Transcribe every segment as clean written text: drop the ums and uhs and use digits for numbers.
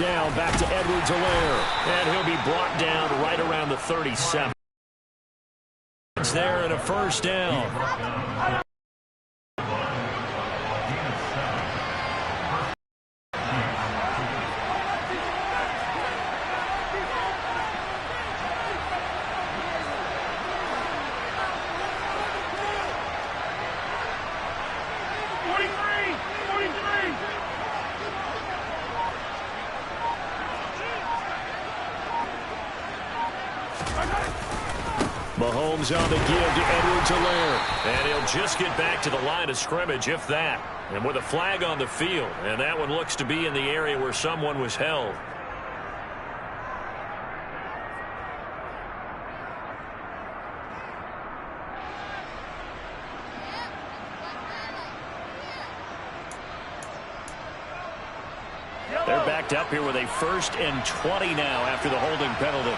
down. Back to Edwards-Helaire. And he'll be brought down right around the 37. It's there and a first down. Mahomes on the give to Edwards-Helaire. And he'll just get back to the line of scrimmage, if that. And with a flag on the field. And that one looks to be in the area where someone was held. They're backed up here with a 1st and 20 now after the holding penalty.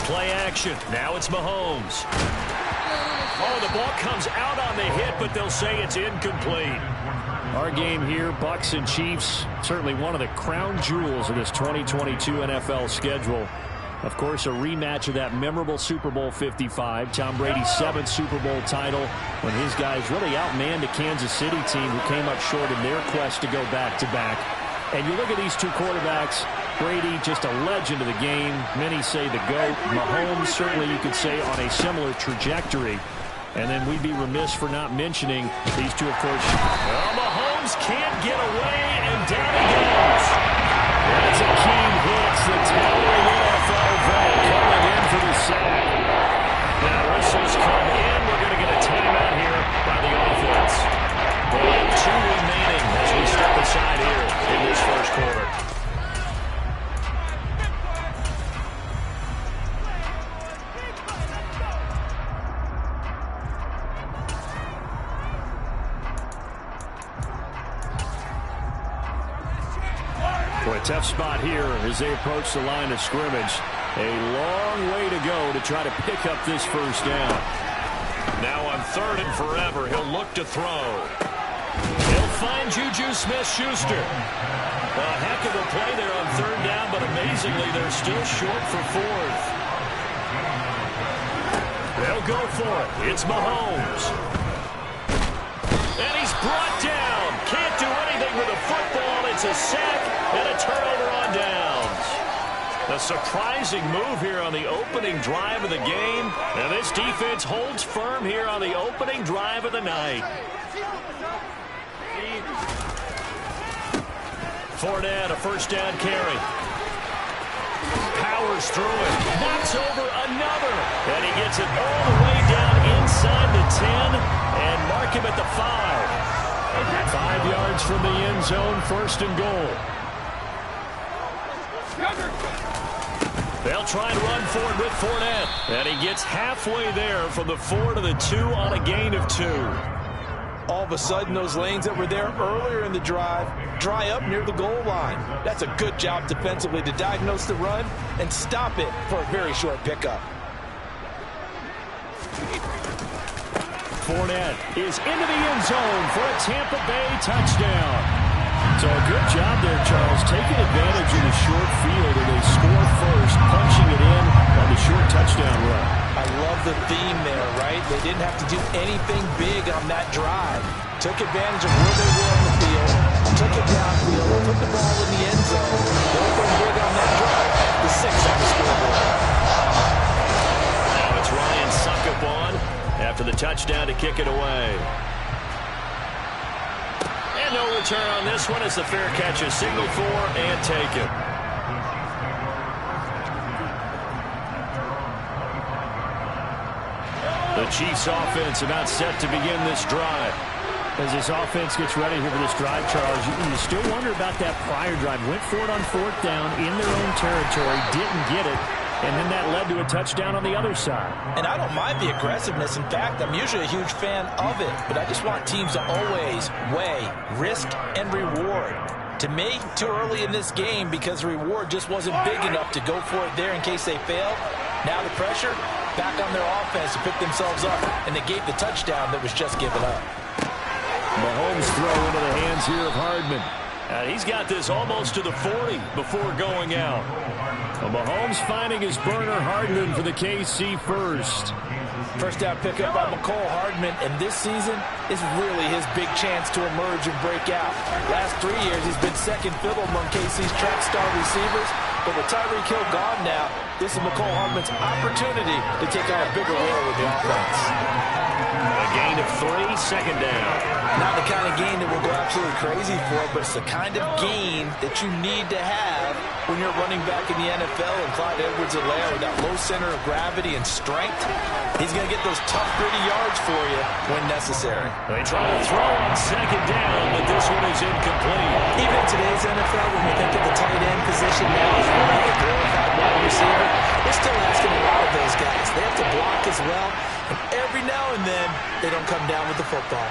Play action. Now it's Mahomes. Oh, the ball comes out on the hit, but they'll say it's incomplete. Our game here, Bucs and Chiefs, certainly one of the crown jewels of this 2022 NFL schedule. Of course, a rematch of that memorable Super Bowl 55, Tom Brady's 7th Super Bowl title, when his guys really outmanned the Kansas City team who came up short in their quest to go back-to-back. And you look at these two quarterbacks, Brady, just a legend of the game. Many say the GOAT. Mahomes, certainly you could say, on a similar trajectory. And then we'd be remiss for not mentioning these two, of course. Well, Mahomes can't get away, and down he goes. That's a keen hits the towering NFL vet coming in for the sack. Now, whistles come in. We're going to get a timeout here by the offense. Well, 2 remaining as we step aside here in this first quarter. A tough spot here as they approach the line of scrimmage. A long way to go to try to pick up this first down. Now on 3rd and forever, he'll look to throw. He'll find Juju Smith-Schuster. A heck of a play there on 3rd down, but amazingly, they're still short for 4th. They'll go for it. It's Mahomes. And he's brought down. Can't do anything with a football. It's a sack and a turnover on downs. A surprising move here on the opening drive of the game. And this defense holds firm here on the opening drive of the night. Fournette, a first down carry. Powers through it. Knocks over another. And he gets it all the way down inside the 10 and mark him at the 5. 5 yards from the end zone, 1st and goal. They'll try and run for it with Fournette. And he gets halfway there from the 4 to the 2 on a gain of 2. All of a sudden, those lanes that were there earlier in the drive dry up near the goal line. That's a good job defensively to diagnose the run and stop it for a very short pickup. Fournette is into the end zone for a Tampa Bay touchdown. So a good job there, Charles, taking advantage of the short field, and they score first, punching it in on the short touchdown run. I love the theme there, right? They didn't have to do anything big on that drive. Took advantage of where they were on the field, took it downfield, put the ball in the end zone. Anything big on that drive, the 6 on the scoreboard. Now it's Ryan Succop after the touchdown to kick it away. And no return on this one as the fair catch is signaled for and taken. The Chiefs offense about set to begin this drive. As this offense gets ready here for this drive, Charles, you still wonder about that prior drive. Went for it on 4th down in their own territory, didn't get it, and then that led to a touchdown on the other side. And I don't mind the aggressiveness. In fact, I'm usually a huge fan of it, but I just want teams to always weigh risk and reward. To me, too early in this game because the reward just wasn't big enough to go for it there in case they fail. Now the pressure back on their offense to pick themselves up, and they gave the touchdown that was just given up. Mahomes throw into the hands here of Hardman. He's got this almost to the 40 before going out. Well, Mahomes finding his burner. Hardman for the KC first. First down pickup by McCole Hardman, and this season is really his big chance to emerge and break out. Last 3 years, he's been second fiddle among KC's track star receivers, but with Tyreek Hill gone now, this is McCole Hardman's opportunity to take on a bigger role in the offense. A gain of 3, second down. Not the kind of gain that we'll go absolutely crazy for, but it's the kind of gain that you need to have when you're running back in the NFL, and Clyde Edwards-Helaire with that low center of gravity and strength. He's going to get those tough, gritty yards for you when necessary. They try to throw on second down, but this one is incomplete. Even in today's NFL, when we think of the tight end position now as really a glorified wide receiver, they're still asking a lot of those guys. They have to block as well, and every now and then, they don't come down with the football.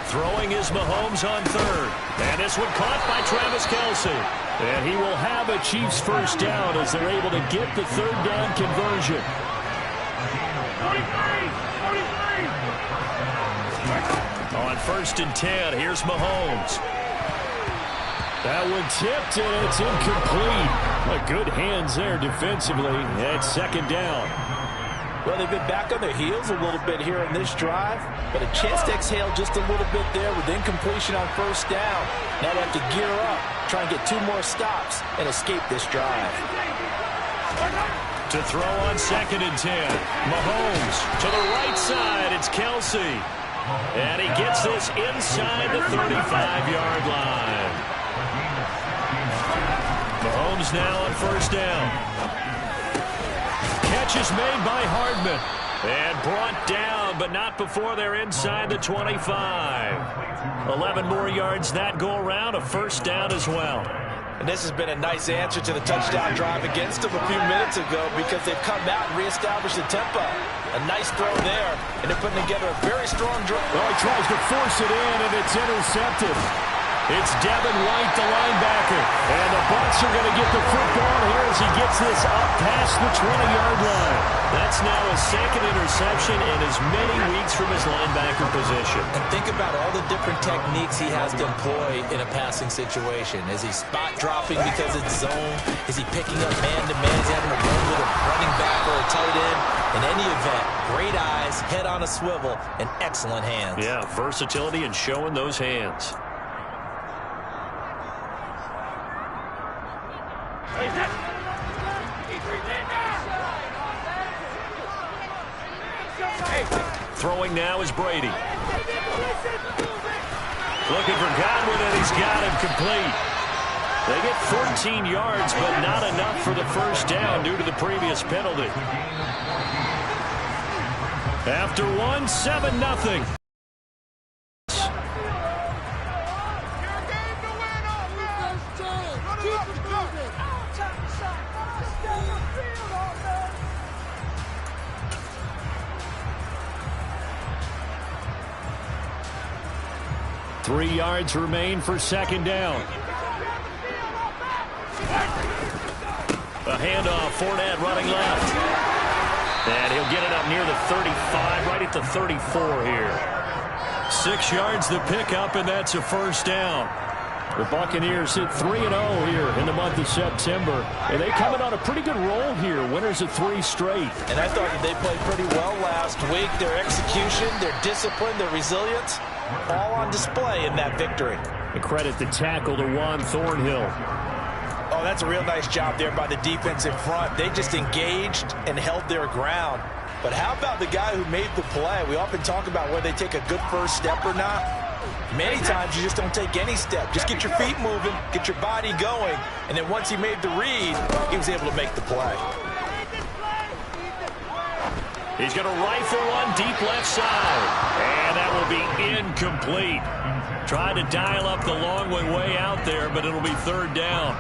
Throwing is Mahomes on third. And this one caught by Travis Kelce. And he will have a Chiefs first down as they're able to get the third down conversion. On 1st and 10, here's Mahomes. That one tipped, and it's incomplete. Good hands there defensively. It's second down. Well, they've been back on their heels a little bit here in this drive, but a chance to exhale just a little bit there with incompletion on first down. Now they have to gear up, try and get 2 more stops, and escape this drive. To throw on 2nd and 10. Mahomes to the right side. It's Kelce. And he gets this inside the 35-yard line. Mahomes now on first down. Catch is made by Hardman. And brought down, but not before they're inside the 25. 11 more yards that go around, a first down as well. And this has been a nice answer to the touchdown drive against them a few minutes ago because they've come out and reestablished the tempo. A nice throw there, and they're putting together a very strong drive. Well, he tries to force it in, and it's intercepted. It's Devin White, the linebacker. And the Bucs are going to get the football here as he gets this up past the 20-yard line. That's now his 2nd interception in as many weeks from his linebacker position. And think about all the different techniques he has to employ in a passing situation. Is he spot dropping because it's zone? Is he picking up man-to-man? Is he having to run with a running back or a tight end? In any event, great eyes, head on a swivel, and excellent hands. Yeah, versatility and showing those hands. Throwing now is Brady. Looking for Godwin, and he's got him complete. They get 14 yards, but not enough for the first down due to the previous penalty. After 1, 7-0. Three yards remain for second down. A handoff, Fournette running left. And he'll get it up near the 35, right at the 34 here. 6 yards the pickup, and that's a first down. The Buccaneers hit 3-0 here in the month of September. And they coming on a pretty good roll here. Winners of 3 straight. And I thought that they played pretty well last week. Their execution, their discipline, their resilience, all on display in that victory. And credit the tackle to Juan Thornhill. Oh, that's a real nice job there by the defense in front. They just engaged and held their ground. But how about the guy who made the play? We often talk about whether they take a good first step or not. Many times you just don't take any step. Just get your feet moving, get your body going, and then once he made the read, he was able to make the play. He's going to rifle one deep left side. And that will be incomplete. Tried to dial up the long way out there, but it'll be third down.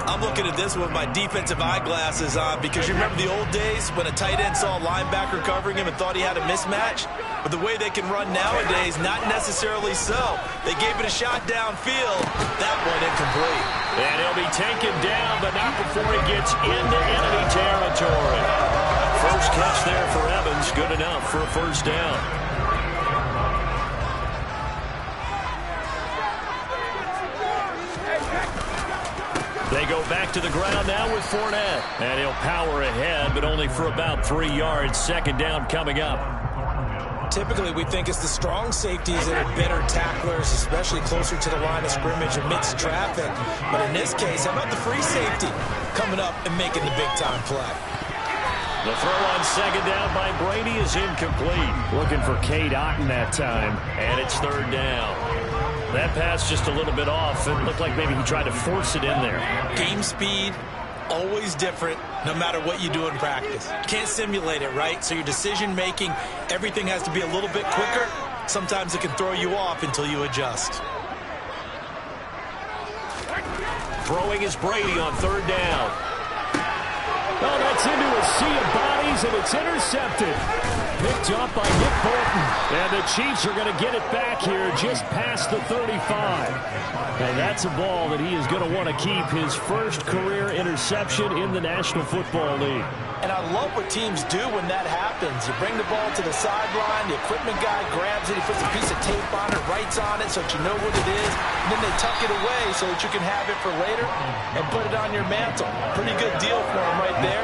I'm looking at this with my defensive eyeglasses on because you remember the old days when a tight end saw a linebacker covering him and thought he had a mismatch? But the way they can run nowadays, not necessarily so. They gave it a shot downfield. That one incomplete. And he'll be taken down, but not before he gets into enemy territory. First catch there for Evans, good enough for a first down. They go back to the ground now with Fournette. And he'll power ahead, but only for about 3 yards. Second down coming up. Typically, we think it's the strong safeties that are better tacklers, especially closer to the line of scrimmage amidst traffic. But in this case, how about the free safety coming up and making the big-time play? The throw on second down by Brady is incomplete. Looking for Cade Otton that time, and it's third down. That pass just a little bit off. It looked like maybe he tried to force it in there. Game speed, always different, no matter what you do in practice. Can't simulate it, right? So your decision-making, everything has to be a little bit quicker. Sometimes it can throw you off until you adjust. Throwing is Brady on third down. Oh, that's into a sea of bodies, and it's intercepted. Picked up by Nick Bolton. And the Chiefs are going to get it back here just past the 35. And that's a ball that he is going to want to keep, his first career interception in the National Football League. And I love what teams do when that happens. You bring the ball to the sideline, the equipment guy grabs it, he puts a piece of tape on it, writes on it so that you know what it is, and then they tuck it away so that you can have it for later and put it on your mantle. Pretty good deal for him right there.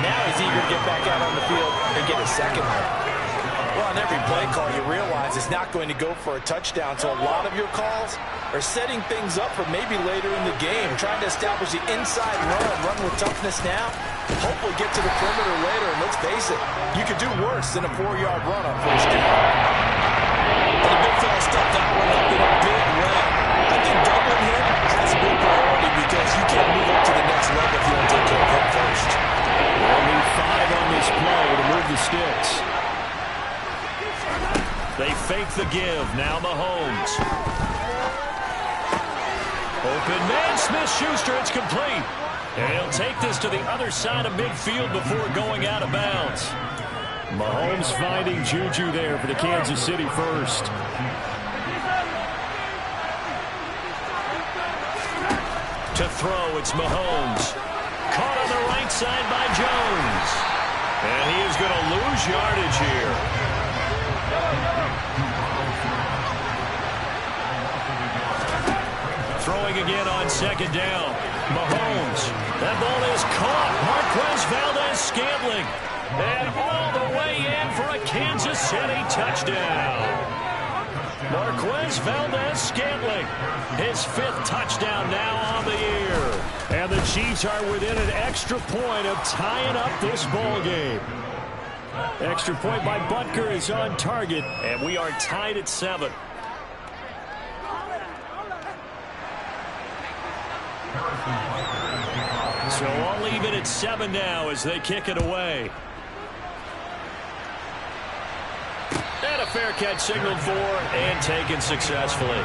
Now he's eager to get back out on the field and get his second one. Well, on every play call, you realize it's not going to go for a touchdown, so a lot of your calls are setting things up for maybe later in the game, trying to establish the inside run with toughness now, hopefully get to the perimeter later, and let's face it, you could do worse than a 4-yard run on first down. And the big fella stepped that one up in a big way. I think doubling him has a big priority because you can't move up to the next level if you don't take care of him first. They'll need 5 on this play to move the sticks. They fake the give. Now Mahomes. Open man, Smith-Schuster. It's complete. And he'll take this to the other side of midfield before going out of bounds. Mahomes finding Juju there for the Kansas City first. To throw, it's Mahomes. Caught on the right side by Jones. And he is going to lose yardage here. Throwing again on second down. Mahomes. That ball is caught. Marquez Valdes-Scantling. And all the way in for a Kansas City touchdown. Marquez Valdes-Scantling. His 5th touchdown now on the year. And the Chiefs are within an extra point of tying up this ball game. Extra point by Butker is on target. And we are tied at 7. So I'll leave it at 7 now as they kick it away. And a fair catch signaled for and taken successfully.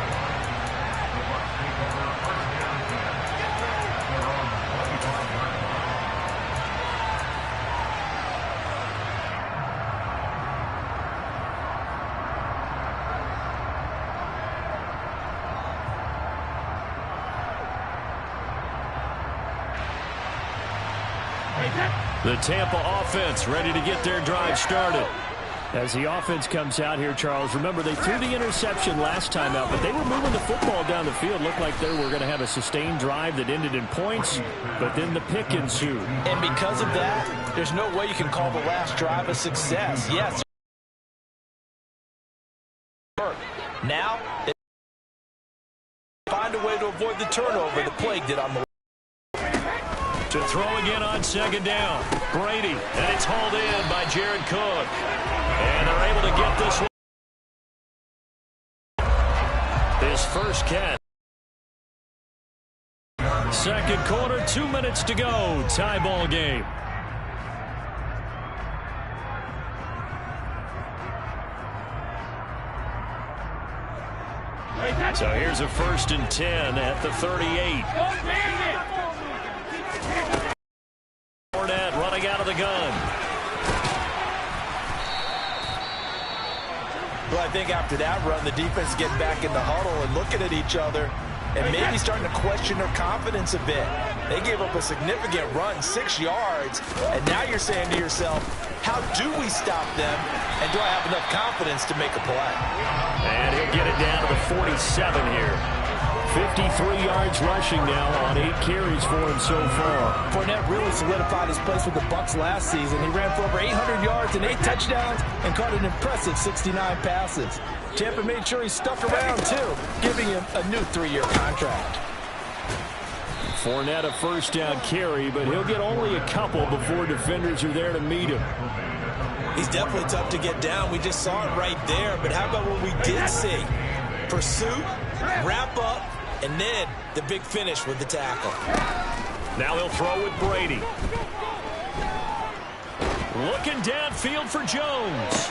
The Tampa offense ready to get their drive started. As the offense comes out here, Charles, remember they threw the interception last time out, but they were moving the football down the field. Looked like they were going to have a sustained drive that ended in points, but then the pick ensued. And because of that, there's no way you can call the last drive a success. Yes. Now, they find a way to avoid the turnover the play did on the to throw again on second down. Brady, and it's hauled in by Jared Cook. And they're able to get this one. His first catch. Second quarter, 2 minutes to go. Tie ball game. So here's a 1st and 10 at the 38. Fournette running out of the gun. Well, I think after that run, the defense getting back in the huddle and looking at each other. and maybe starting to question their confidence a bit. They gave up a significant run, 6 yards, and now you're saying to yourself, how do we stop them, and do I have enough confidence to make a play? And he'll get it down to the 47 here. 53 yards rushing now on 8 carries for him so far. Fournette really solidified his place with the Bucs last season. He ran for over 800 yards and 8 touchdowns and caught an impressive 69 passes. Tampa made sure he stuck around, too, giving him a new 3-year contract. Fournette a first down carry, but he'll get only a couple before defenders are there to meet him. He's definitely tough to get down. We just saw it right there. But how about what we did see? Pursuit, wrap up, and then the big finish with the tackle. Now he'll throw with Brady. Looking downfield for Jones.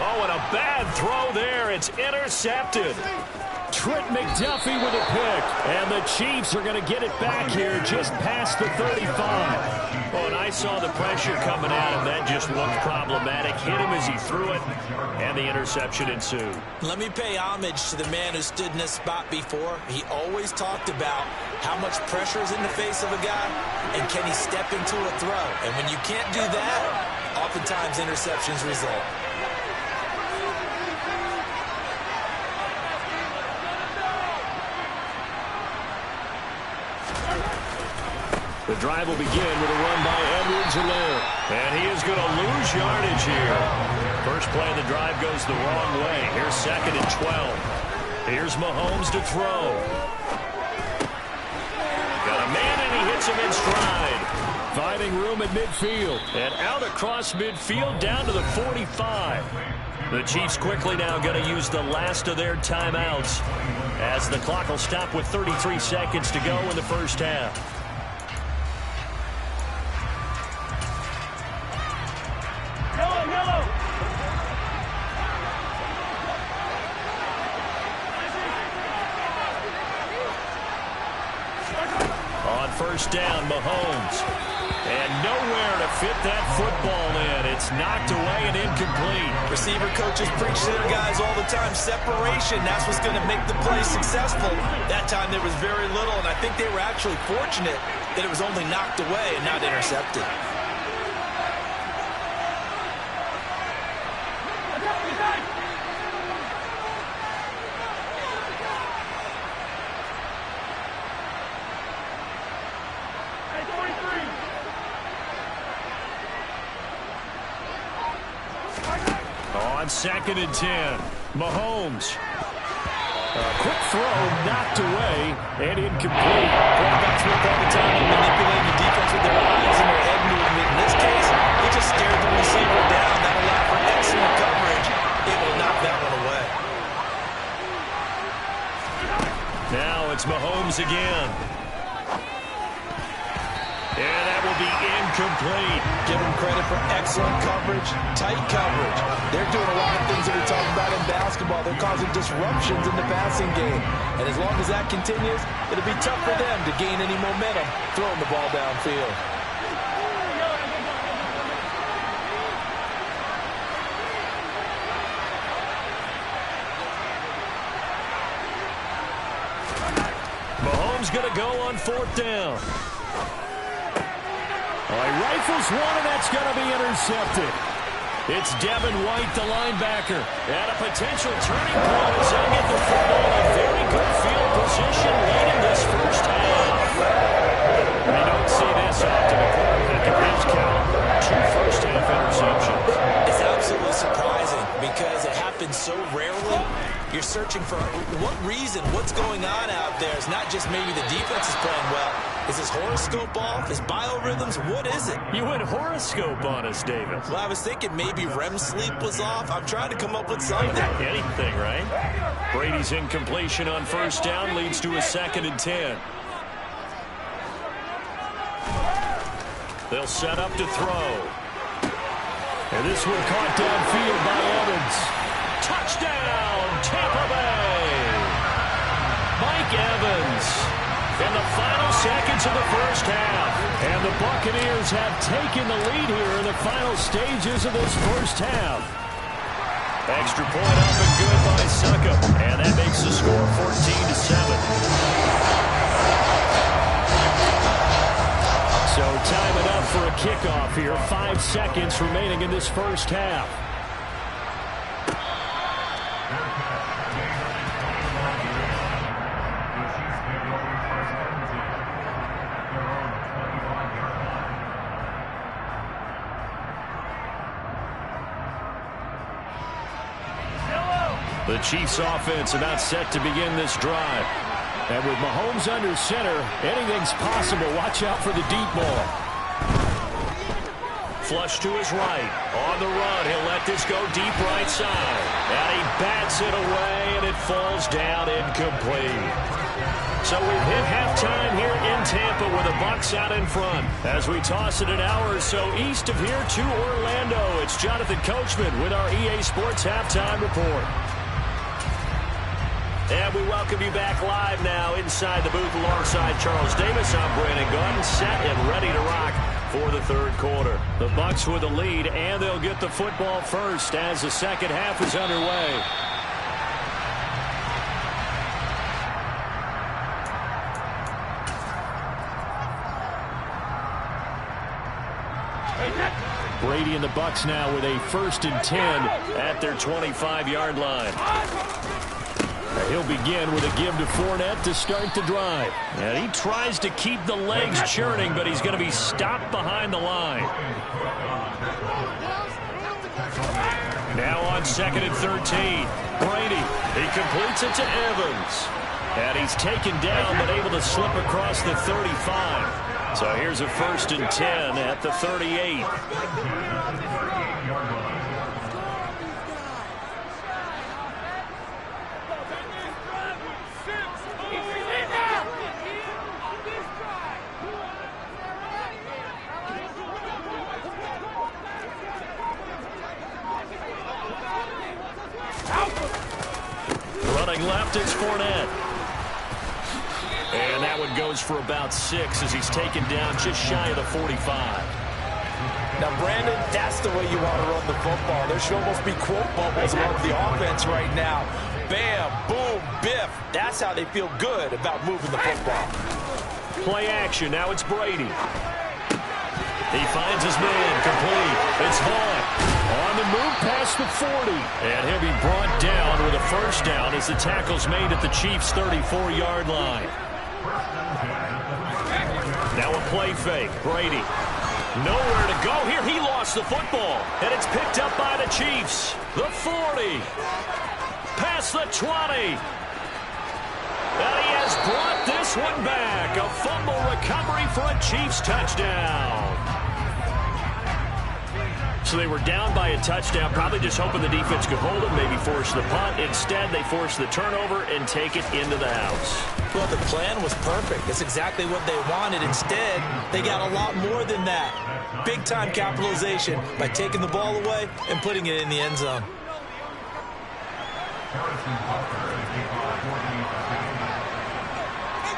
Oh, and a bad throw there. It's intercepted. Trent McDuffie with a pick. And the Chiefs are going to get it back here just past the 35. Oh, and I saw the pressure coming at him. That just looked problematic. Hit him as he threw it, and the interception ensued. Let me pay homage to the man who stood in this spot before. He always talked about how much pressure is in the face of a guy, and can he step into a throw. And when you can't do that, oftentimes interceptions result. The drive will begin with a run by Edwards-Helaire. And he is going to lose yardage here. First play of the drive goes the wrong way. Here's 2nd and 12. Here's Mahomes to throw. Got a man, and he hits him in stride. Finding room at midfield. And out across midfield down to the 45. The Chiefs quickly now going to use the last of their timeouts, as the clock will stop with 33 seconds to go in the first half. First down, Mahomes. And nowhere to fit that football in. It's knocked away and incomplete. Receiver coaches preach to their guys all the time. Separation, that's what's going to make the play successful. That time there was very little, and I think they were actually fortunate that it was only knocked away and not intercepted. On 2nd and 10, Mahomes. A quick throw knocked away and incomplete. Quarterbacks work all the time on manipulating the defense with their eyes and their head movement. In this case, he just stared the receiver down. That allowed for excellent coverage, able to knock that one away. Now it's Mahomes again. And that will be incomplete. Give them credit for excellent coverage, tight coverage. They're doing a lot of things that we talk about in basketball. They're causing disruptions in the passing game. And as long as that continues, it'll be tough for them to gain any momentum throwing the ball downfield. Mahomes going to go on 4th down. He rifles one, and that's going to be intercepted. It's Devin White, the linebacker, at a potential turning point as they get the football in very good field position late in this first half. We don't see this often. A quarterback at his caliber, 2 first-half interceptions. It's absolutely surprising because it happens so rarely. You're searching for what reason, what's going on out there. It's not just maybe the defense is playing well. Is his horoscope off? His biorhythms? What is it? You went horoscope on us, David. Well, I was thinking maybe REM sleep was off. I'm trying to come up with something. Anything, right? Brady's incompletion on 1st down leads to a 2nd and 10. They'll set up to throw. And this one caught downfield by Evans. Touchdown, Tampa Bay! Mike Evans in the final seconds of the first half. And the Buccaneers have taken the lead here in the final stages of this first half. Extra point up and good by Suckup. And that makes the score 14-7. So time it up for a kickoff here. 5 seconds remaining in this first half. The Chiefs offense about set to begin this drive. And with Mahomes under center, anything's possible. Watch out for the deep ball. Flush to his right. On the run, he'll let this go deep right side. And he bats it away, and it falls down incomplete. So we've hit halftime here in Tampa with the Bucs out in front. As we toss it an hour or so east of here to Orlando, it's Jonathan Coachman with our EA Sports Halftime Report. And we welcome you back live now inside the booth alongside Charles Davis. I'm Brandon Gaudin, set and ready to rock for the third quarter. The Bucs with the lead, and they'll get the football first as the second half is underway. Brady and the Bucs now with a 1st and 10 at their 25-yard line. He'll begin with a give to Fournette to start the drive. And he tries to keep the legs churning, but he's going to be stopped behind the line. Now on 2nd and 13. Brady, he completes it to Evans. And he's taken down, but able to slip across the 35. So here's a 1st and 10 at the 38. Running left is Fournette. And that one goes for about 6 as he's taken down just shy of the 45. Now, Brandon, that's the way you want to run the football. There should almost be quote bubbles above the offense right now. Bam, boom, biff. That's how they feel good about moving the football. Play action. Now it's Brady. He finds his man complete. It's Vaughn on the move past the 40. And he'll be brought down with a first down as the tackle's made at the Chiefs' 34-yard line. Now a play fake. Brady. Nowhere to go here. He lost the football. And it's picked up by the Chiefs. The 40. Past the 20. And he has brought this one back. A fumble recovery for a Chiefs touchdown. So they were down by a touchdown, probably just hoping the defense could hold it, maybe force the punt. Instead, they force the turnover and take it into the house. Well, the plan was perfect. That's exactly what they wanted. Instead, they got a lot more than that. Big-time capitalization by taking the ball away and putting it in the end zone.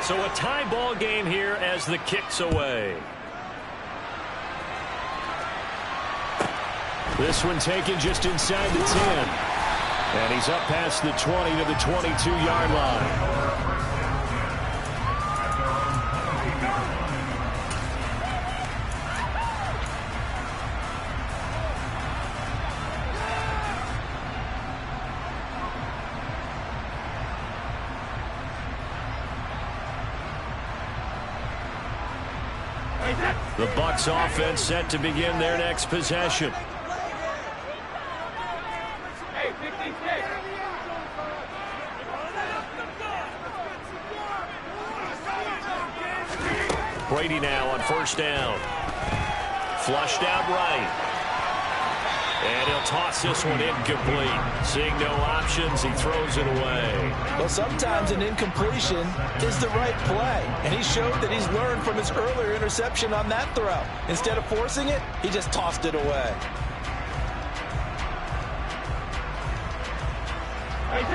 So a tie ball game here as the kick's away. This one taken just inside the 10. And he's up past the 20 to the 22-yard line. The Bucs offense set to begin their next possession. Brady now on first down. Flushed out right. And he'll toss this one incomplete. Seeing no options, he throws it away. Well, sometimes an incompletion is the right play. And he showed that he's learned from his earlier interception on that throw. Instead of forcing it, he just tossed it away.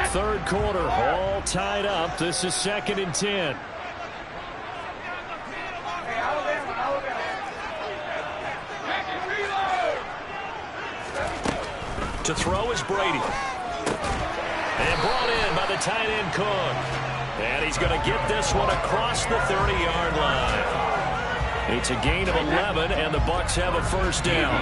Third quarter, all tied up. This is 2nd and 10. To throw is Brady. And brought in by the tight end Cook. And he's going to get this one across the 30-yard line. It's a gain of 11, and the Bucs have a first down.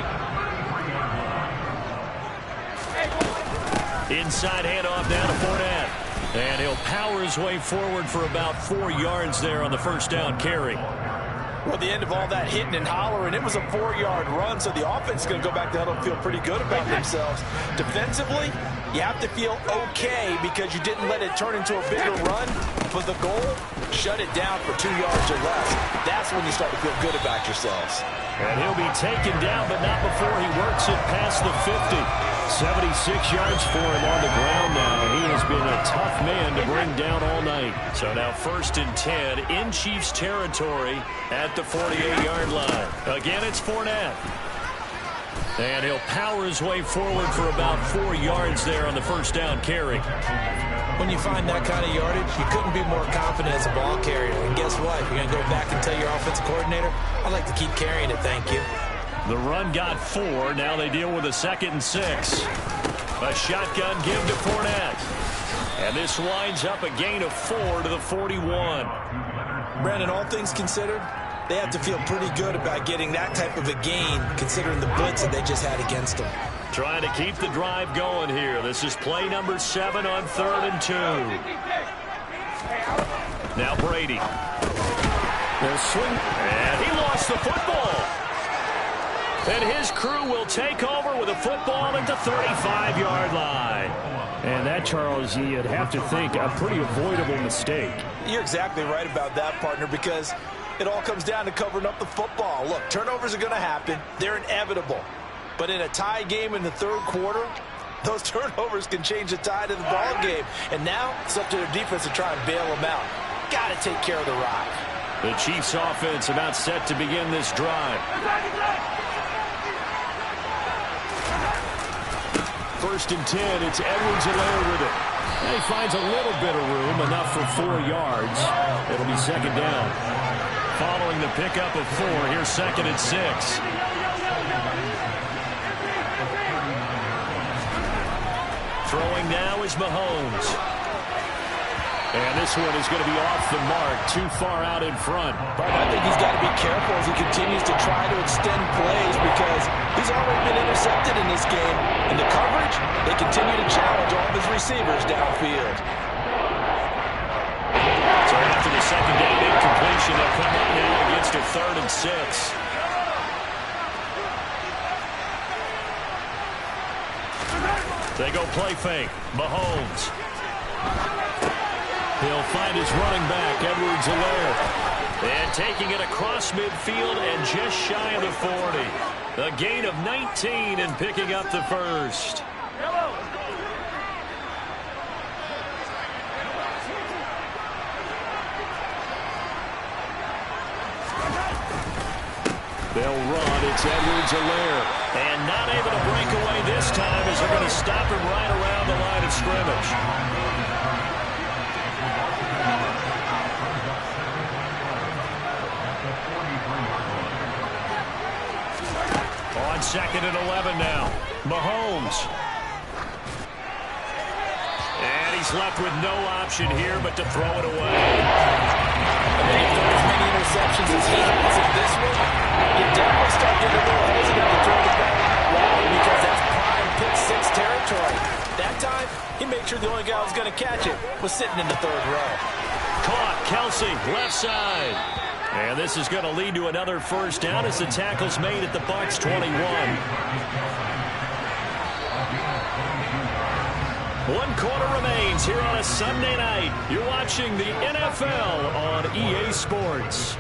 Inside handoff down to Fournette. And he'll power his way forward for about 4 yards there on the first down carry. Well, the end of all that hitting and hollering, it was a 4-yard run, so the offense is going to go back to huddle and feel pretty good about themselves. Defensively, you have to feel okay because you didn't let it turn into a bigger run. But the goal, shut it down for 2 yards or less. That's when you start to feel good about yourselves. And he'll be taken down, but not before he works it past the 50. 76 yards for him on the ground now. He has been a tough man to bring down all night. So now 1st and 10 in Chiefs territory at the 48-yard line. Again, it's Fournette. And he'll power his way forward for about 4 yards there on the first down carry. When you find that kind of yardage, you couldn't be more confident as a ball carrier. And guess what? You're going to go back and tell your offensive coordinator, I'd like to keep carrying it, thank you. The run got 4. Now they deal with a 2nd and 6. A shotgun give to Fournette. And this winds up a gain of 4 to the 41. Brandon, all things considered, they have to feel pretty good about getting that type of a gain, considering the blitz that they just had against them. Trying to keep the drive going here. This is play number 7 on 3rd and 2. Now Brady. They'll swing. And he lost the football. And his crew will take over with a football at the 35-yard line. And that, Charles, you'd have to think a pretty avoidable mistake. You're exactly right about that, partner, because it all comes down to covering up the football. Look, turnovers are going to happen. They're inevitable. But in a tie game in the 3rd quarter, those turnovers can change the tide of the ball game. And now it's up to their defense to try and bail them out. Got to take care of the rock. The Chiefs offense about set to begin this drive. 1st and 10, it's Edwards-Helaire with it. And he finds a little bit of room, enough for 4 yards. It'll be 2nd down. Following the pickup of 4, here's 2nd and 6. Throwing now is Mahomes. And this one is going to be off the mark, too far out in front. But I think he's got to be careful as he continues to try to extend plays because he's already been intercepted in this game. In the coverage, they continue to challenge all of his receivers downfield. So after the 2nd down incompletion, they'll come up now against a 3rd and 6. They go play fake. Mahomes. He'll find his running back, Edwards-Helaire. And taking it across midfield and just shy of the 40. A gain of 19 and picking up the first. They'll run. It's Edwards-Helaire. And not able to break away this time as they're going to stop him right around the line of scrimmage. On 2nd and 11 now. Mahomes. And he's left with no option here but to throw it away. And then if there's as many interceptions as he has in this one, you definitely start getting a little hesitant to throw the ball out wide because that's prime pick 6 territory. That time, he made sure the only guy who was going to catch it was sitting in the 3rd row. Caught. Kelsey, left side. And this is going to lead to another first down as the tackle's made at the Bucs 21. 1 quarter remains here on a Sunday night. You're watching the NFL on EA Sports.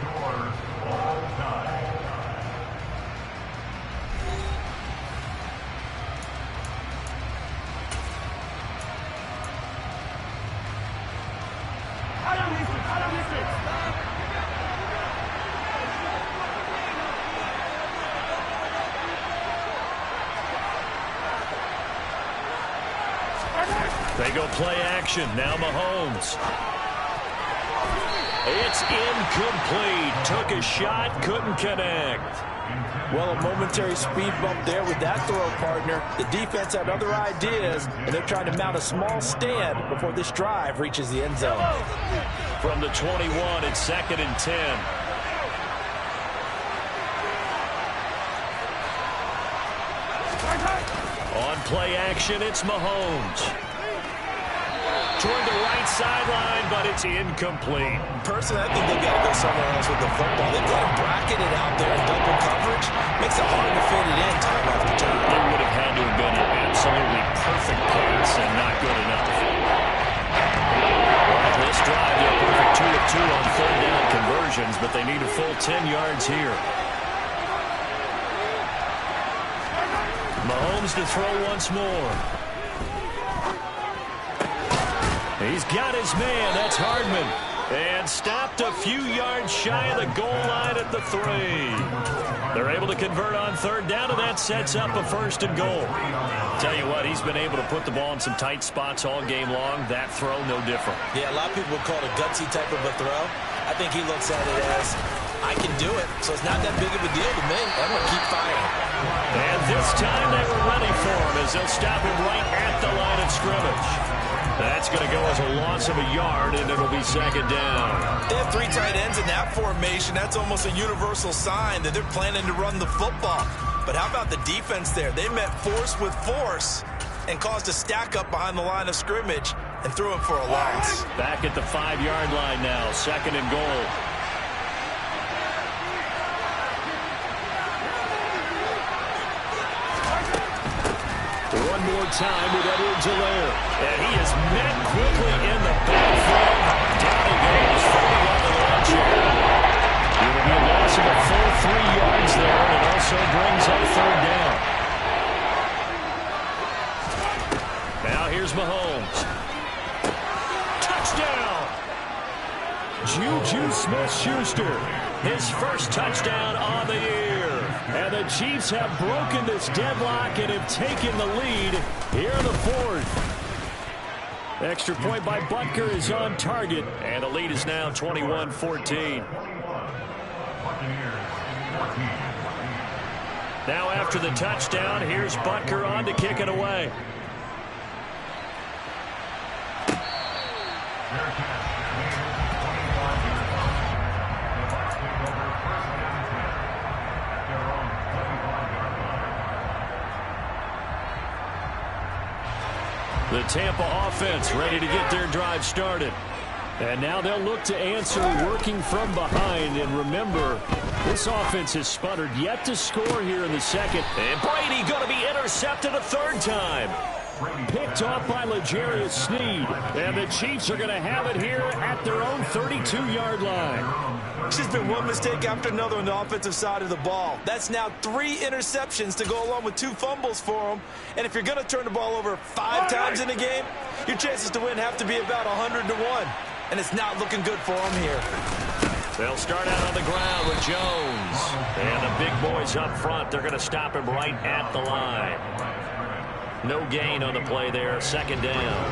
They go play action. Now Mahomes. It's incomplete. Took a shot, couldn't connect. Well, a momentary speed bump there with that throw, partner. The defense had other ideas, and they're trying to mount a small stand before this drive reaches the end zone. From the 21, it's 2nd and 10. On play action, it's Mahomes. Toward the right sideline, but it's incomplete. Personally, I think they've got to go somewhere else with the football. They've got to bracket it out there in double coverage. Makes it hard to fit it in time after time. It would have had to have been an absolutely perfect pass and not good enough. Well, this drive, they're perfect 2 of 2 on 3rd down conversions, but they need a full 10 yards here. Mahomes to throw once more. He's got his man. That's Hardman. And stopped a few yards shy of the goal line at the 3. They're able to convert on 3rd down, and that sets up a 1st and goal. Tell you what, he's been able to put the ball in some tight spots all game long. That throw, no different. Yeah, a lot of people would call it a gutsy type of a throw. I think he looks at it as, I can do it, so it's not that big of a deal to me. I'm going to keep firing. And this time they were ready for him as they'll stop him right at the line of scrimmage. That's going to go as a loss of a yard, and it'll be 2nd down. They have 3 tight ends in that formation. That's almost a universal sign that they're planning to run the football. But how about the defense there? They met force with force and caused a stack up behind the line of scrimmage and threw him for a loss. Back at the 5-yard line now, 2nd and goal. One more time with Edwards-Helaire. And he is met quickly in the backfield. Down he goes, falling on the launch here. It will be a loss of a full 3 yards there, and it also brings up 3rd down. Now here's Mahomes. Touchdown! Juju Smith-Schuster, his first touchdown on the year. And the Chiefs have broken this deadlock and have taken the lead here in the 4th. Extra point by Butker is on target, and the lead is now 21-14. Now after the touchdown, here's Butker on to kick it away. The Tampa offense ready to get their drive started. And now they'll look to answer working from behind. And remember, this offense has sputtered yet to score here in the 2nd. And Brady going to be intercepted a 3rd time. Picked off by L'Jarius Sneed. And the Chiefs are going to have it here at their own 32-yard line. It's just been one mistake after another on the offensive side of the ball. That's now 3 interceptions to go along with 2 fumbles for them. And if you're going to turn the ball over 5 times in a game, your chances to win have to be about 100 to 1. And it's not looking good for them here. They'll start out on the ground with Jones. And the big boys up front, they're going to stop him right at the line. No gain on the play there, 2nd down.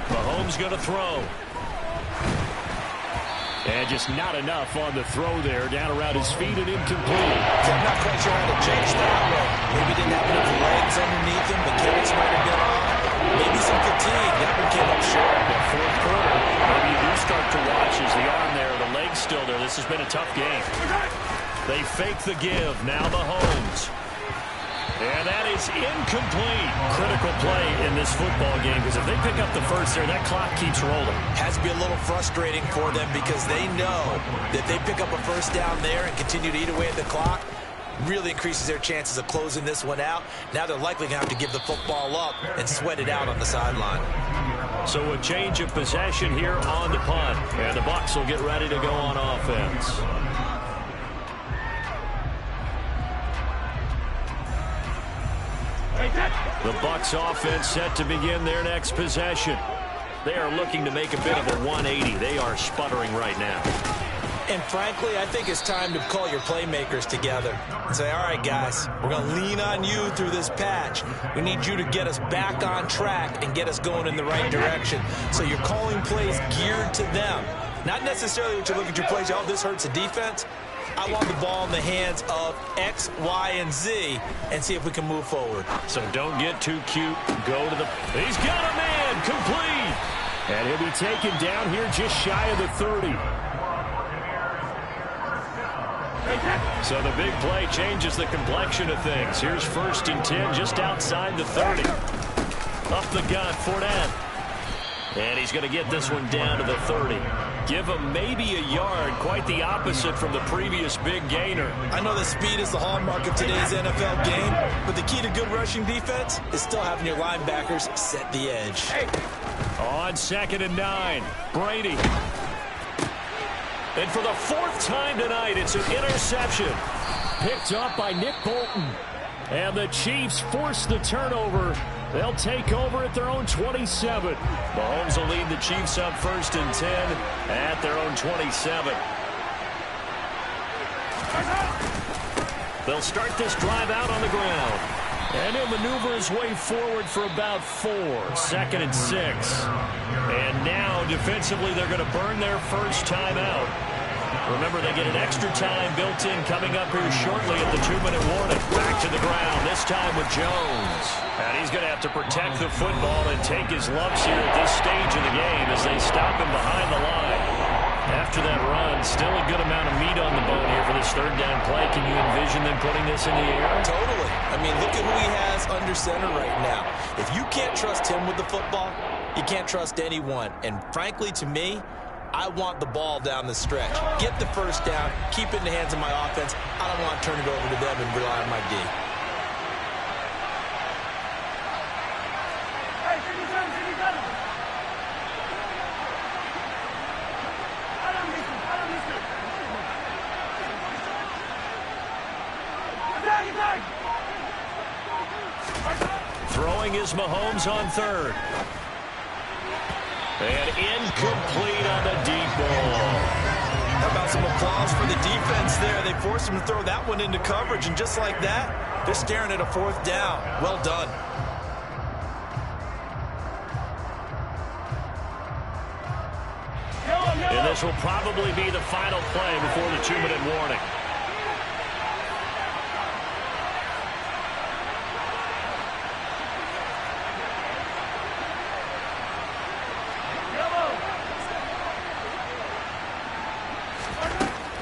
Mahomes going to throw. And just not enough on the throw there. Down around his feet and incomplete. I'm not quite sure how to judge that one. Maybe didn't have enough legs underneath him. The carrots might have been on. Maybe some fatigue. That one came up short. The 4th quarter, maybe you do start to watch as the arm there, the leg's still there. This has been a tough game. They fake the give. Now Mahomes. And that is incomplete. Critical play in this football game, because if they pick up the 1st there, that clock keeps rolling. Has to be a little frustrating for them because they know that they pick up a 1st down there and continue to eat away at the clock, really increases their chances of closing this one out. Now they're likely going to have to give the football up and sweat it out on the sideline. So a change of possession here on the punt. And the Bucs will get ready to go on offense. The Bucs offense set to begin their next possession. They are looking to make a bit of a 180. They are sputtering right now. And frankly, I think it's time to call your playmakers together and say, all right, guys, we're going to lean on you through this patch. We need you to get us back on track and get us going in the right direction. So you're calling plays geared to them. Not necessarily what you look at your plays, oh, this hurts the defense. I want the ball in the hands of X, Y, and Z and see if we can move forward. So don't get too cute. Go to the... He's got a man complete. And he'll be taken down here just shy of the 30. So the big play changes the complexion of things. Here's 1st and 10 just outside the 30. Up the gut, Fournette. And he's going to get this one down to the 30. Give him maybe a yard, quite the opposite from the previous big gainer. I know that speed is the hallmark of today's NFL game, but the key to good rushing defense is still having your linebackers set the edge. On 2nd and 9, Brady. And for the 4th time tonight, it's an interception. Picked up by Nick Bolton. And the Chiefs force the turnover. They'll take over at their own 27. Mahomes will lead the Chiefs up 1st and 10 at their own 27. They'll start this drive out on the ground. And he'll maneuver his way forward for about 4. 2nd and 6. And now, defensively, they're going to burn their first timeout. Remember, they get an extra time built in coming up here shortly at the 2-minute warning. Back to the ground, this time with Jones. And he's going to have to protect the football and take his lumps here at this stage of the game as they stop him behind the line. After that run, still a good amount of meat on the bone here for this 3rd down play. Can you envision them putting this in the air? Totally. I mean, look at who he has under center right now. If you can't trust him with the football, you can't trust anyone. And frankly, to me, I want the ball down the stretch. Get the 1st down, keep it in the hands of my offense. I don't want to turn it over to them and rely on my D. Throwing is Mahomes on 3rd. And incomplete on the deep ball. How about some applause for the defense there? They forced him to throw that one into coverage, and just like that, they're staring at a 4th down. Well done. And this will probably be the final play before the 2-minute warning.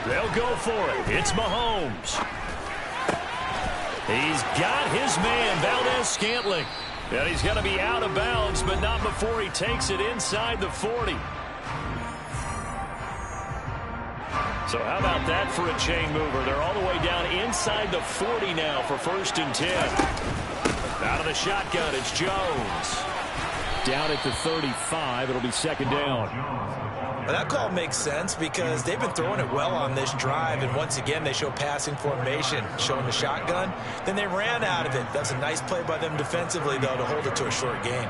They'll go for it. It's Mahomes. He's got his man, Valdez-Scantling. And he's going to be out of bounds, but not before he takes it inside the 40. So how about that for a chain mover? They're all the way down inside the 40 now for 1st and 10. Out of the shotgun, it's Jones. Down at the 35, it'll be 2nd down. Well, that call makes sense because they've been throwing it well on this drive, and once again they show passing formation, showing the shotgun. Then they ran out of it. That's a nice play by them defensively, though, to hold it to a short game.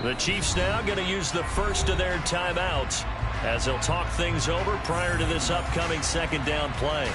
The Chiefs now going to use the first of their timeouts as they'll talk things over prior to this upcoming 2nd down play.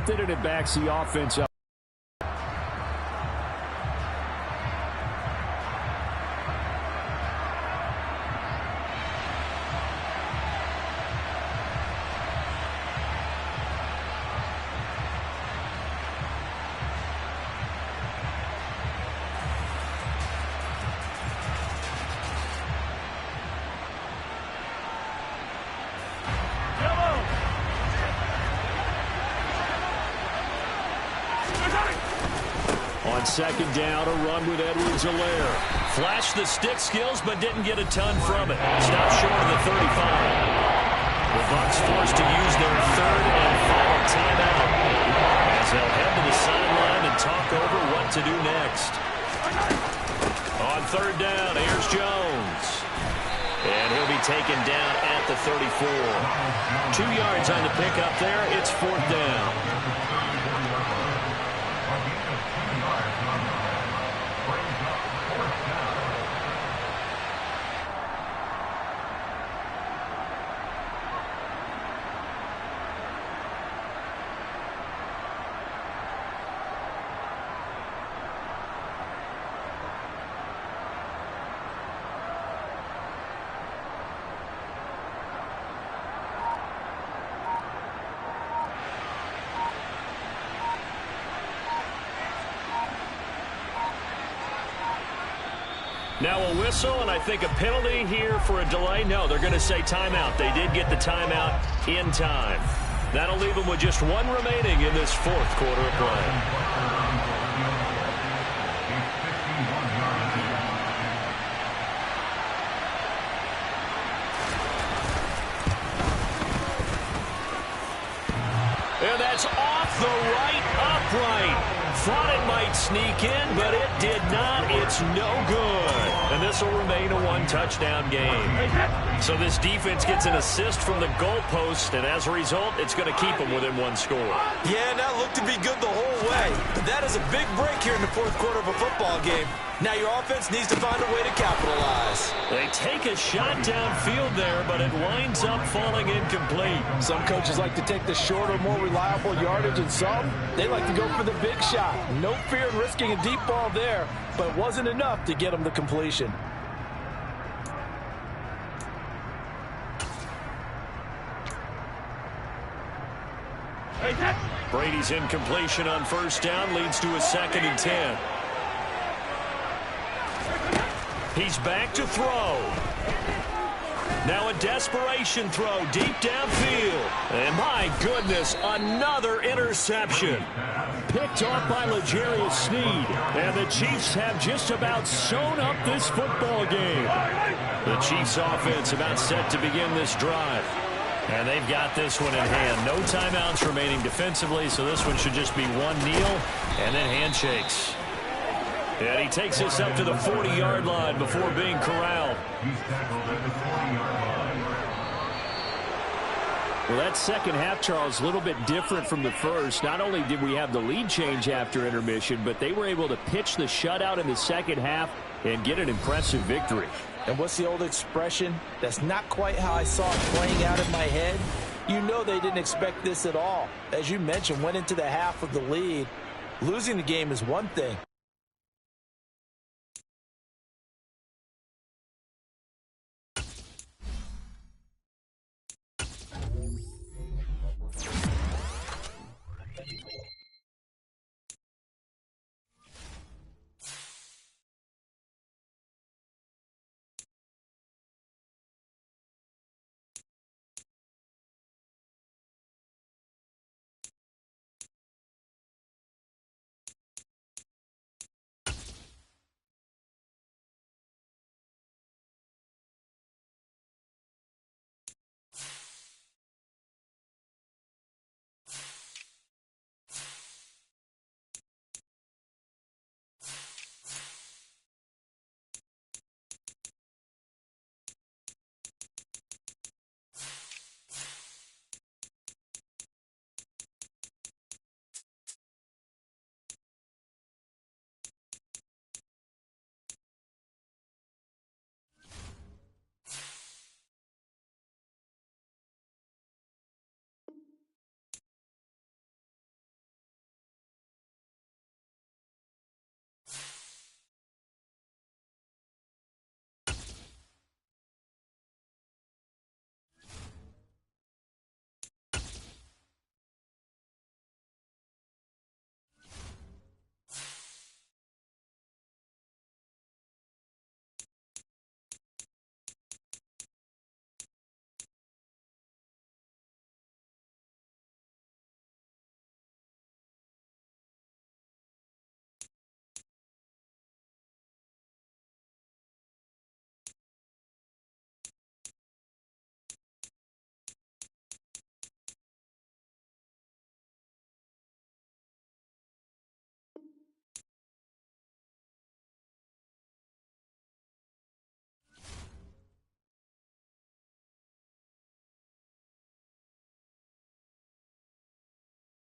And it backs the offense up. On second down, a run with Edwards-Helaire. Flashed the stick skills, but didn't get a ton from it. Stopped short of the 35. The Bucs forced to use their third and final timeout as they'll head to the sideline and talk over what to do next. On third down, here's Jones. And he'll be taken down at the 34. 2 yards on the pickup there. It's fourth down. Now a whistle, and I think a penalty here for a delay. No, they're going to say timeout. They did get the timeout in time. That'll leave them with just one remaining in this fourth quarter of play. And that's off the right upright. Thought it might sneak in, but it did not. It's no good. And this will remain a one-touchdown game. So this defense gets an assist from the goalpost, and as a result, it's going to keep them within one score. Yeah, and that looked to be good the whole way. But that is a big break here in the fourth quarter of a football game. Now your offense needs to find a way to capitalize. They take a shot downfield there, but it winds up falling incomplete. Some coaches like to take the shorter, more reliable yardage, and some, they like to go for the big shot. No fear in risking a deep ball there, but it wasn't enough to get them the completion. Brady's incompletion on first down leads to a 2nd and 10. He's back to throw. Now a desperation throw deep downfield. And my goodness, another interception. Picked off by L'Jarius Sneed. And the Chiefs have just about sewn up this football game. The Chiefs offense about set to begin this drive. And they've got this one in hand. No timeouts remaining defensively, so this one should just be one kneel and then handshakes. And he takes this up to the 40-yard line before being corralled. Well, that second half, Charles, a little bit different from the first. Not only did we have the lead change after intermission, but they were able to pitch the shutout in the second half and get an impressive victory. And what's the old expression? That's not quite how I saw it playing out in my head. You know they didn't expect this at all. As you mentioned, went into the half with the lead. Losing the game is one thing,